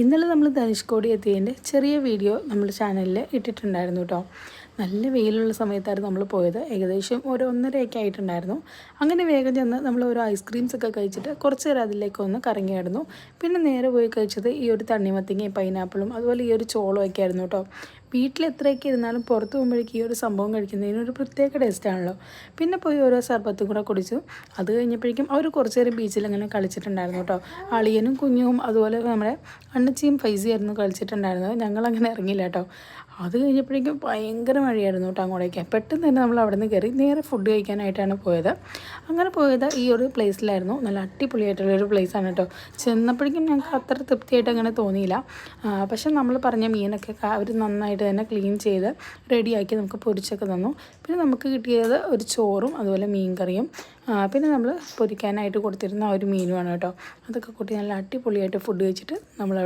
ഇന്നലെ നമ്മൾ ധനുഷ്കോടി എത്തിയതിൻ്റെ ചെറിയ വീഡിയോ നമ്മുടെ ചാനലിൽ ഇട്ടിട്ടുണ്ടായിരുന്നു കേട്ടോ. നല്ല വെയിലുള്ള സമയത്തായിരുന്നു നമ്മൾ പോയത്. ഏകദേശം ഒരു 1:30 ആയിട്ടുണ്ടായിരുന്നു. അങ്ങനെ വേഗം ചെന്ന് നമ്മൾ ഒരു ഐസ്ക്രീംസ് ഒക്കെ കഴിച്ചിട്ട് കുറച്ച് നേരം അതിലേക്ക് ഒന്ന് കറങ്ങിയായിരുന്നു. പിന്നെ നേരെ പോയി കഴിച്ചത് ഈ ഒരു തണ്ണിമത്തങ്ങയും പൈനാപ്പിളും അതുപോലെ ഈ ഒരു ചോളവും ഒക്കെ ആയിരുന്നു കേട്ടോ. വീട്ടിൽ എത്രയൊക്കെ ഇരുന്നാലും പുറത്ത് പോകുമ്പോഴേക്ക് ഈ ഒരു സംഭവം കഴിക്കുന്നതിനൊരു പ്രത്യേക ടേസ്റ്റാണല്ലോ. പിന്നെ പോയി ഓരോ സർബത്തും കൂടെ കുടിച്ചു. അത് കഴിഞ്ഞപ്പോഴേക്കും അവർ കുറച്ച് നേരം ബീച്ചിൽ അങ്ങനെ കളിച്ചിട്ടുണ്ടായിരുന്നു കേട്ടോ. അളിയനും കുഞ്ഞും അതുപോലെ നമ്മുടെ അണ്ണച്ചിയും ഫൈസിയായിരുന്നു കളിച്ചിട്ടുണ്ടായിരുന്നത്. ഞങ്ങളങ്ങനെ ഇറങ്ങിയില്ല കേട്ടോ. അത് കഴിഞ്ഞപ്പോഴേക്കും ഭയങ്കര മഴയായിരുന്നു കേട്ടോ അങ്ങോട്ടേക്ക്. പെട്ടെന്ന് തന്നെ നമ്മൾ അവിടെ നിന്ന് കയറി നേരെ ഫുഡ് കഴിക്കാനായിട്ടാണ് പോയത്. അങ്ങനെ പോയത് ഈ ഒരു പ്ലേസിലായിരുന്നു. നല്ല അടിപൊളിയായിട്ടുള്ളൊരു പ്ലേസാണ് കേട്ടോ. ചെന്നപ്പോഴേക്കും ഞങ്ങൾക്ക് അത്ര തൃപ്തിയായിട്ട് അങ്ങനെ തോന്നിയില്ല. പക്ഷെ നമ്മൾ പറഞ്ഞ മീനൊക്കെ അവർ നന്നായിട്ട് തന്നെ ക്ലീൻ ചെയ്ത് റെഡിയാക്കി നമുക്ക് പൊരിച്ചൊക്കെ തന്നു. പിന്നെ നമുക്ക് കിട്ടിയത് ഒരു ചോറും അതുപോലെ മീൻ കറിയും പിന്നെ നമ്മൾ പൊരിക്കാനായിട്ട് കൊടുത്തിരുന്ന ആ ഒരു മീനുമാണ് കേട്ടോ. അതൊക്കെ കൂട്ടി നല്ല അടിപൊളിയായിട്ട് ഫുഡ് കഴിച്ചിട്ട് നമ്മൾ